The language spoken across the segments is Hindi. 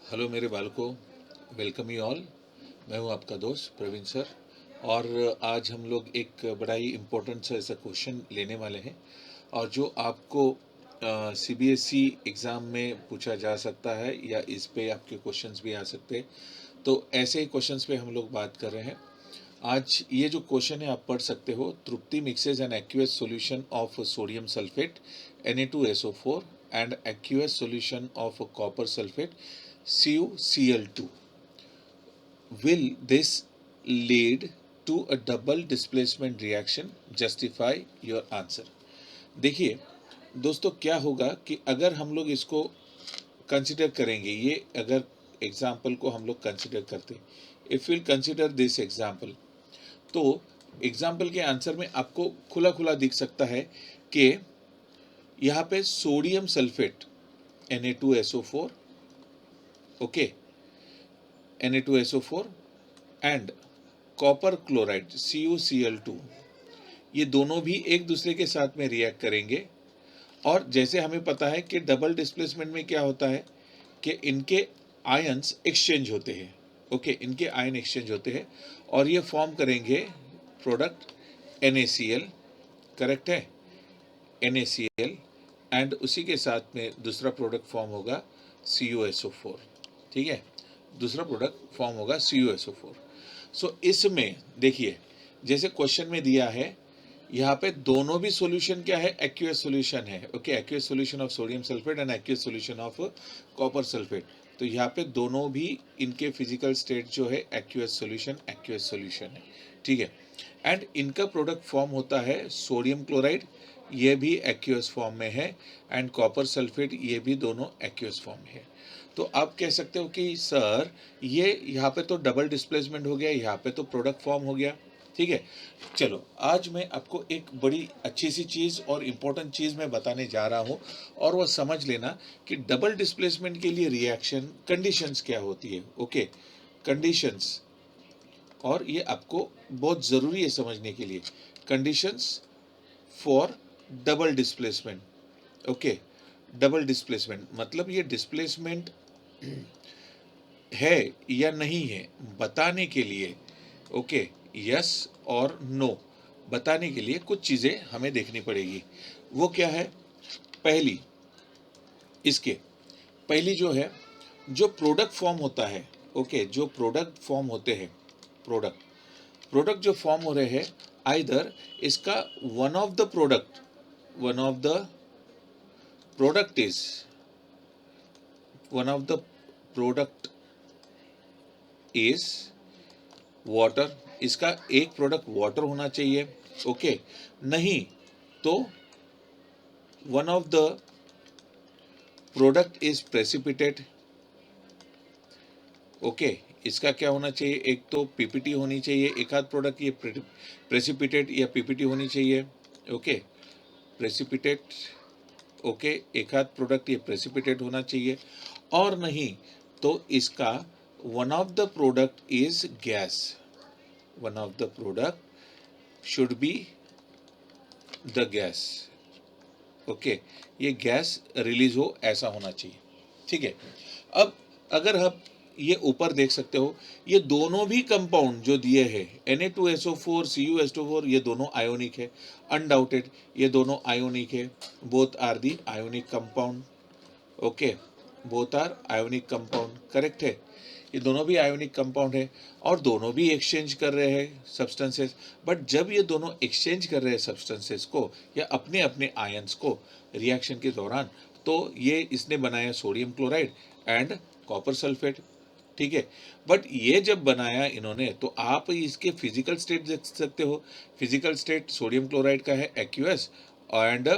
हेलो मेरे बालकों, वेलकम यू ऑल। मैं हूं आपका दोस्त प्रवीण सर। और आज हम लोग एक बड़ा ही इम्पोर्टेंट सा ऐसा क्वेश्चन लेने वाले हैं और जो आपको सीबीएसई एग्ज़ाम में पूछा जा सकता है या इस पे आपके क्वेश्चंस भी आ सकते हैं। तो ऐसे ही क्वेश्चंस पे हम लोग बात कर रहे हैं। आज ये जो क्वेश्चन है आप पढ़ सकते हो। Tripti mixes an aqueous solution of sodium sulphate Na2SO4 and aqueous solution of copper sulphate CuCl2. Will this lead to a double displacement reaction? Justify your answer. देखिए दोस्तों, क्या होगा कि अगर हम लोग इसको कंसिडर करेंगे, ये अगर एग्जाम्पल को हम लोग कंसिडर करते, if will consider this example, तो एग्जाम्पल के आंसर में आपको खुला खुला दिख सकता है कि यहाँ पे sodium sulphate Na2SO4, okay, Na2SO4 and copper chloride CuCl2, ये दोनों भी एक दूसरे के साथ में रिएक्ट करेंगे। और जैसे हमें पता है कि डबल डिस्प्लेसमेंट में क्या होता है कि इनके आयंस एक्सचेंज होते हैं, ओके, इनके आयन एक्सचेंज होते हैं और ये फॉर्म करेंगे प्रोडक्ट NaCl, करेक्ट है, NaCl, एंड उसी के साथ में दूसरा प्रोडक्ट फॉर्म होगा CuSO4, ठीक है, दूसरा प्रोडक्ट फॉर्म होगा CuSO4। सो इसमें देखिए, जैसे क्वेश्चन में दिया है, यहाँ पे दोनों भी सॉल्यूशन क्या है, एक्यूएस सॉल्यूशन है, okay, aqueous solution of sodium sulphate and aqueous solution of copper sulphate. तो यहाँ पे दोनों भी इनके फिजिकल स्टेट जो है एक्यूएस सॉल्यूशन है, ठीक है। एंड इनका प्रोडक्ट फॉर्म होता है सोडियम क्लोराइड, ये भी एक्यूएस फॉर्म में है, एंड कॉपर सल्फेट, ये भी दोनों एक्यूएस फॉर्म में है। तो आप कह सकते हो कि सर ये यहाँ पे तो डबल डिस्प्लेसमेंट हो गया, यहाँ पे तो प्रोडक्ट फॉर्म हो गया, ठीक है। चलो आज मैं आपको एक बड़ी अच्छी सी चीज़ और इम्पोर्टेंट चीज़ मैं बताने जा रहा हूँ, और वह समझ लेना कि डबल डिस्प्लेसमेंट के लिए रिएक्शन कंडीशंस क्या होती है, ओके, कंडीशंस। और ये आपको बहुत ज़रूरी है समझने के लिए, conditions for double displacement, okay. Double displacement मतलब ये डिस्प्लेसमेंट है या नहीं है बताने के लिए, ओके, यस और नो बताने के लिए कुछ चीज़ें हमें देखनी पड़ेगी। वो क्या है? पहली, इसके पहली जो है, जो प्रोडक्ट फॉर्म होता है, ओके, जो प्रोडक्ट फॉर्म होते हैं, प्रोडक्ट जो फॉर्म हो रहे हैं, आइदर इसका one of the product is one of the product is water, इसका एक प्रोडक्ट वाटर होना चाहिए, ओके, नहीं तो one of the product is precipitate, okay, इसका क्या होना चाहिए, एक तो पीपीटी होनी चाहिए, एक आध प्रोडक्ट ये प्रेसिपिटेट या पीपीटी होनी चाहिए, ओके, प्रेसिपिटेट, ओके, एक आध प्रोडक्ट ये प्रेसिपिटेट होना चाहिए, और नहीं तो इसका one of the product is gas, one of the product should be the gas, okay, ये गैस रिलीज हो ऐसा होना चाहिए, ठीक है। अब अगर आप ये ऊपर देख सकते हो, ये दोनों भी कंपाउंड जो दिए हैं Na2SO4 CuSO4, ये दोनों आयोनिक है, अनडाउटेड ये दोनों आयोनिक है, both are the ionic compound, okay, both are ionic compound, correct है, ये दोनों भी आयोनिक कंपाउंड है और दोनों भी एक्सचेंज कर रहे हैं सब्सटेंसेस। बट जब ये दोनों एक्सचेंज कर रहे हैं सब्सटेंसेस को या अपने अपने आयंस को रिएक्शन के दौरान, तो ये इसने बनाया sodium chloride and copper sulphate, ठीक है। बट ये जब बनाया इन्होंने, तो आप इसके फिजिकल स्टेट देख सकते हो, फिजिकल स्टेट सोडियम क्लोराइड का है एक्यूएस एंड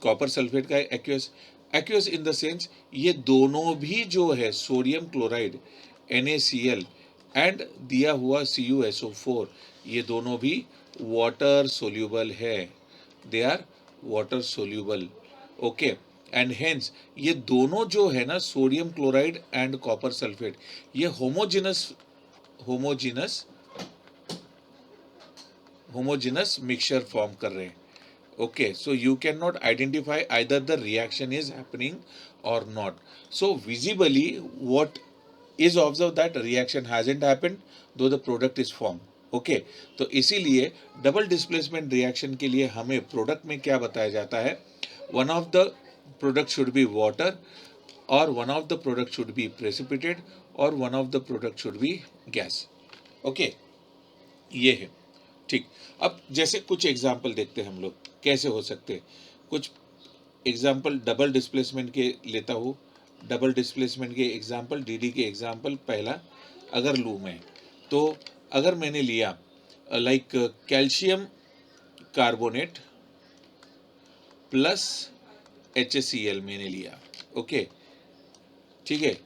कॉपर सल्फेट का है एक्यूएस। एक्यूएस इन द सेंस ये दोनों भी जो है सोडियम क्लोराइड NaCl एंड दिया हुआ CuSO4, ये दोनों भी वाटर सोल्यूबल है, they are water soluble, okay. And hence ये दोनों जो है ना, sodium chloride and copper sulphate, ये होमोजिनस मिक्सचर फॉर्म कर रहे हैं, Okay, so you cannot identify either the reaction is happening or not. So visibly, what is observed that reaction hasn't happened, though the product is formed. Okay तो इसीलिए डबल डिस्प्लेसमेंट रिएक्शन के लिए हमें प्रोडक्ट में क्या बताया जाता है, one of the product should be water, और one of the product should be precipitate, और one of the product should be gas. Okay, ये है. ठीक. अब जैसे कुछ एग्जाम्पल देखते हैं हम लोग कैसे हो सकते हैं. कुछ एग्जाम्पल डबल डिस्प्लेसमेंट के लेता हूँ. डबल डिस्प्लेसमेंट के एग्जाम्पल, डीडी के एग्जाम्पल. पहला अगर लूँ मैं, तो अगर मैंने लिया like calcium carbonate plus HCl मैंने लिया. ओके, ठीक है.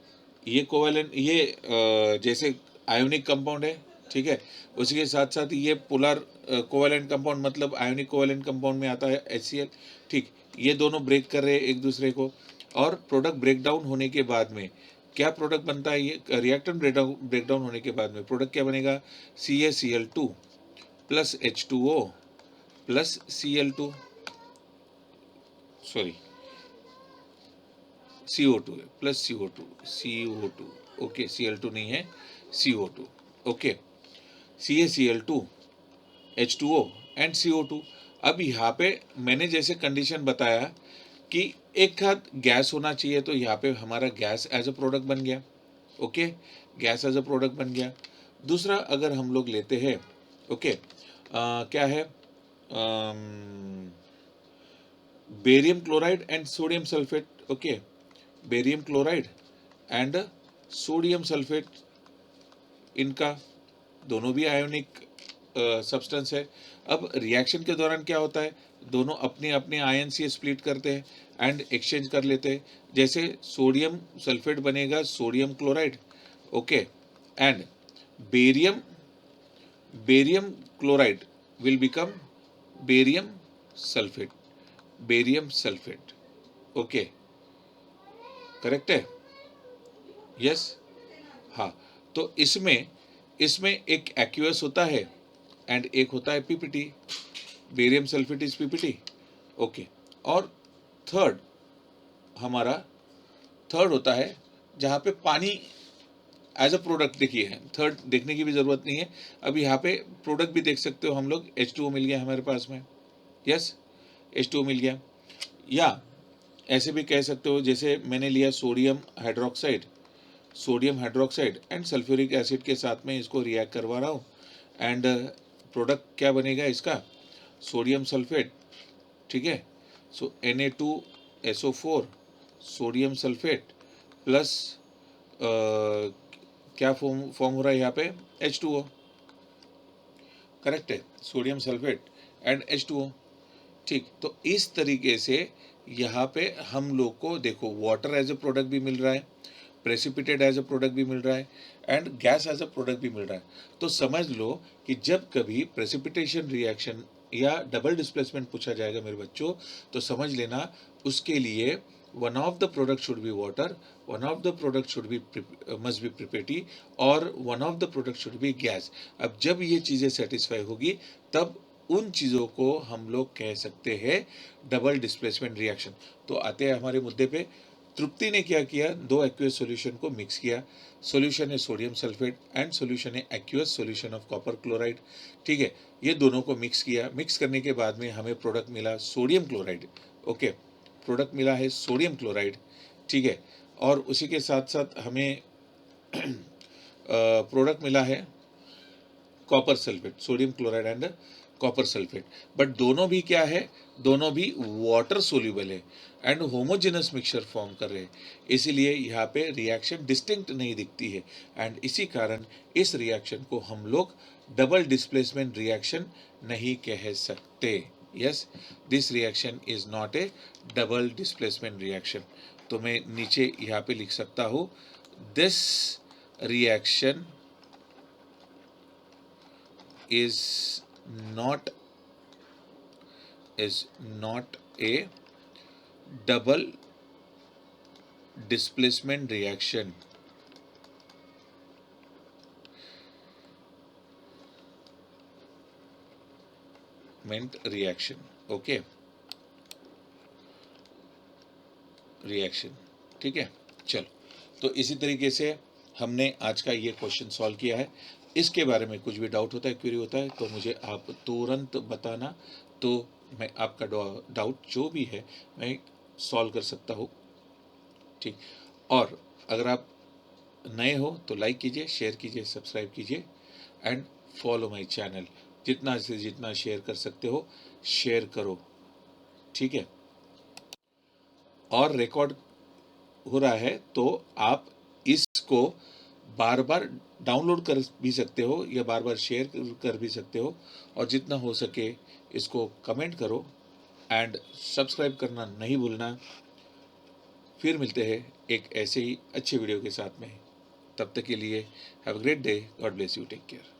ये कोवेलेंट, ये जैसे आयोनिक कंपाउंड है, ठीक है. उसके साथ साथ ये पोलर कोवेलेंट कंपाउंड, मतलब आयोनिक कोवेलेंट कंपाउंड में आता है HCl. ठीक, ये दोनों ब्रेक कर रहे हैं एक दूसरे को, और प्रोडक्ट ब्रेकडाउन होने के बाद में क्या प्रोडक्ट बनता है, ये रिएक्टेंट ब्रेकडाउन होने के बाद में प्रोडक्ट क्या बनेगा, CaCl2 plus H2O plus Cl2, sorry CO2 plus CO2. Okay, Cl2 नहीं है, CO2. Okay, CaCl2 H2O and CO2. अब यहाँ पे मैंने जैसे कंडीशन बताया कि एक हाथ गैस होना चाहिए, तो यहाँ पे हमारा गैस एज अ प्रोडक्ट बन गया. Okay, gas as a product बन गया. दूसरा अगर हम लोग लेते हैं, ओके, क्या है, barium chloride and sodium sulphate. Okay, barium chloride and sodium sulphate, इनका दोनों भी आयोनिक सब्सटेंस है. अब रिएक्शन के दौरान क्या होता है, दोनों अपने अपने आयन से स्प्लिट करते हैं एंड एक्सचेंज कर लेते हैं. जैसे सोडियम सल्फेट बनेगा sodium chloride. Okay, and barium barium chloride will become barium sulphate. Barium sulphate. Okay, correct है. यस. हाँ, तो इसमें इसमें एक एक्यूएस होता है एंड एक होता है PPT. Barium sulphate is PPT. Okay, और थर्ड हमारा थर्ड होता है जहाँ पे पानी एज अ प्रोडक्ट. देखिए, थर्ड देखने की भी ज़रूरत नहीं है. अब यहाँ पे प्रोडक्ट भी देख सकते हो हम लोग. H2O मिल गया हमारे पास में. यस, H2O मिल गया. या ऐसे भी कह सकते हो, जैसे मैंने लिया sodium hydroxide and sulphuric acid के साथ में इसको रिएक्ट करवा रहा हूँ, एंड प्रोडक्ट क्या बनेगा इसका, सोडियम सल्फेट. ठीक है. सो Na2SO4 सोडियम सल्फेट प्लस क्या फॉर्म हो रहा है यहाँ पे, H2O. करेक्ट है, सोडियम सल्फेट एंड H2O. ठीक, तो इस तरीके से यहाँ पे हम लोग को देखो वाटर एज अ प्रोडक्ट भी मिल रहा है, प्रेसिपिटेट एज अ प्रोडक्ट भी मिल रहा है, and gas as a product भी मिल रहा है. तो समझ लो कि जब कभी प्रेसिपिटेशन रिएक्शन या डबल डिस्प्लेसमेंट पूछा जाएगा मेरे बच्चों, तो समझ लेना उसके लिए one of the product should be water, one of the product should be must be precipitate, और one of the product should be gas. अब जब ये चीज़ें सेटिस्फाई होगी, तब उन चीज़ों को हम लोग कह सकते हैं डबल डिस्प्लेसमेंट रिएक्शन. तो आते हैं हमारे मुद्दे पे. तृप्ति ने क्या किया, दो एक्वियस सॉल्यूशन को मिक्स किया. सॉल्यूशन है सोडियम सल्फेट एंड सॉल्यूशन है aqueous solution of copper chloride. ठीक है, ये दोनों को मिक्स किया. मिक्स करने के बाद में हमें प्रोडक्ट मिला सोडियम क्लोराइड. ओके, प्रोडक्ट मिला है सोडियम क्लोराइड. ठीक है, और उसी के साथ साथ हमें प्रोडक्ट मिला है copper sulphate, sodium chloride and copper sulphate. But दोनों भी क्या है, दोनों भी वाटर सोल्यूबल है एंड होमोजेनस मिक्सचर फॉर्म कर रहे हैं. इसीलिए यहाँ पे रिएक्शन डिस्टिंक्ट नहीं दिखती है, एंड इसी कारण इस रिएक्शन को हम लोग डबल डिस्प्लेसमेंट रिएक्शन नहीं कह सकते. Yes, this reaction is not A double displacement reaction. तो मैं नीचे यहाँ पे लिख सकता हूँ, this reaction is not a double displacement reaction. Meant reaction. Okay. Reaction. ठीक है, चलो, तो इसी तरीके से हमने आज का ये क्वेश्चन सॉल्व किया है। इसके बारे में कुछ भी डाउट होता है, क्वेरी होता है, तो मुझे आप तुरंत बताना, तो मैं आपका डाउट जो भी है मैं सॉल्व कर सकता हूँ। ठीक, और अगर आप नए हो तो लाइक कीजिए, शेयर कीजिए, सब्सक्राइब कीजिए एंड फॉलो माय चैनल। जितना से जितना शेयर कर सकते हो शेयर करो। ठीक है, और रिकॉर्ड हो रहा है तो आप इसको बार बार डाउनलोड कर भी सकते हो या बार बार शेयर कर भी सकते हो, और जितना हो सके इसको कमेंट करो एंड सब्सक्राइब करना नहीं भूलना। फिर मिलते हैं एक ऐसे ही अच्छे वीडियो के साथ में। तब तक के लिए have a great day, God bless you, take care.